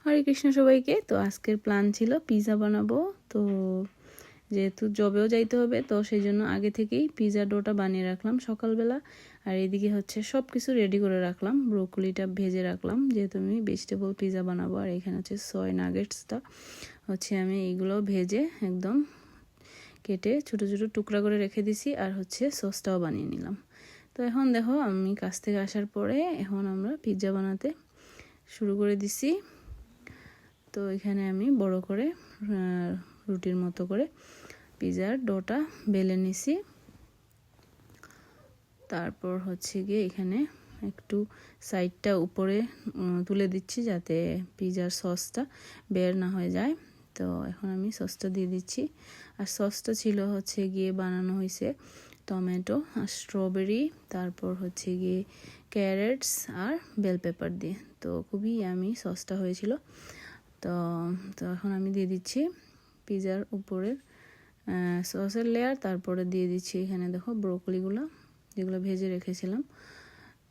হরে কৃষ্ণ সবাইকে। তো আজকের প্ল্যান ছিল পিৎজা বানাবো। তো যেহেতু জবেও যাইতে হবে, তো সেই জন্য আগে থেকেই পিৎজা ডোটা বানিয়ে রাখলাম সকালবেলা। আর এদিকে হচ্ছে সব কিছু রেডি করে রাখলাম, ব্রোকলিটা ভেজে রাখলাম যেহেতু আমি ভেজিটেবল পিৎজা বানাবো। আর এখানে হচ্ছে সয় নাগেটসটা হচ্ছে আমি এইগুলো ভেজে একদম কেটে ছোটো ছোটো টুকরা করে রেখে দিছি। আর হচ্ছে সসটাও বানিয়ে নিলাম। তো এখন দেখো আমি কাছ থেকে আসার পরে এখন আমরা পিৎজা বানাতে শুরু করে দিছি। তো এখানে আমি বড় করে রুটির মতো করে পিৎজার ডোটা বেলে নিছি। তারপর হচ্ছে গিয়ে এখানে একটু সাইডটা উপরে তুলে দিচ্ছি যাতে পিৎজার সসটা বের না হয়ে যায়। তো এখন আমি সসটা দিয়ে দিচ্ছি। আর সসটা ছিল হচ্ছে গিয়ে বানানো হয়েছে টমেটো আর স্ট্রবেরি, তারপর হচ্ছে গিয়ে ক্যারেটস আর বেল পেপার দিয়ে। তো খুবই ইয়ামি সসটা হয়েছিল। তো তো এখন আমি দিয়ে দিচ্ছি পিৎজার উপরের সসের লেয়ার। তারপরে দিয়ে দিচ্ছি এখানে দেখো ব্রোকলিগুলো যেগুলো ভেজে রেখেছিলাম।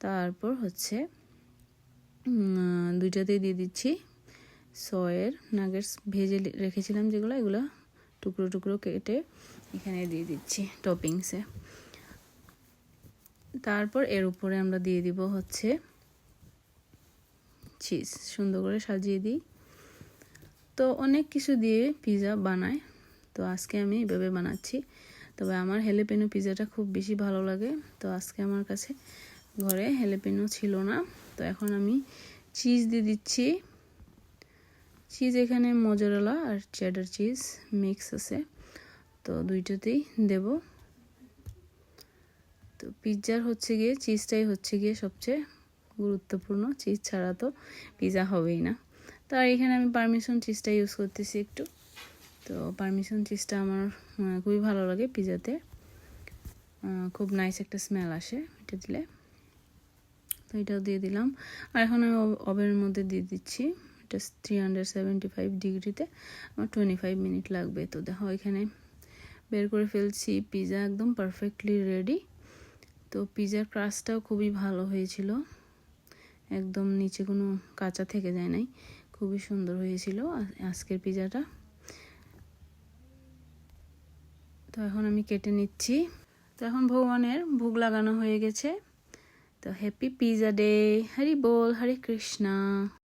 তারপর হচ্ছে দুইটাতেই দিয়ে দিচ্ছি সয়ের নাগেটস ভেজে রেখেছিলাম যেগুলো, এগুলো টুকরো টুকরো কেটে এখানে দিয়ে দিচ্ছি টপিংসে। তারপর এর উপরে আমরা দিয়ে দিব হচ্ছে চিজ, সুন্দর করে সাজিয়ে দিই। তো অনেক কিছু দিয়ে পিৎজা বানায়, তো আজকে আমি এইভাবে বানাচ্ছি। তবে আমার হ্যালাপিনো পিৎজাটা খুব বেশি ভালো লাগে। তো আজকে আমার কাছে ঘরে হ্যালাপিনো ছিল না। তো এখন আমি চিজ দিয়ে দিচ্ছি। চিজ এখানে মোজারেলা আর চেডার চিজ মিক্স আছে, তো দুইটাতেই দেব। তো পিৎজার হচ্ছে গিয়ে চিজটাই হচ্ছে গিয়ে সবচেয়ে গুরুত্বপূর্ণ, চিজ ছাড়া তো পিৎজা হবেই না। তো আর এখানে আমি পারমিশন চিজটা ইউজ করতেছি একটু। তো পারমিশন চিজটা আমার খুবই ভালো লাগে পিৎজাতে, খুব নাইস একটা স্মেল আসে এটা দিলে। তো এটাও দিয়ে দিলাম। আর এখন আমি ওভেনের মধ্যে দিয়ে দিচ্ছি। এটা 375 ডিগ্রিতে আমার 25 মিনিট লাগবে। তো দেখো এখানে বের করে ফেলছি, পিৎজা একদম পারফেক্টলি রেডি। তো পিৎজার ক্রাস্টটাও খুবই ভালো হয়েছিল, একদম নিচে কোনো কাঁচা থেকে যায় নাই, খুবই সুন্দর হয়েছিল আজকের পিৎজাটা। তো এখন আমি কেটে নিচ্ছি। তো এখন ভগবানের ভোগ লাগানো হয়ে গেছে। তো হ্যাপি পিৎজা ডে, হরি বল, হরে কৃষ্ণা।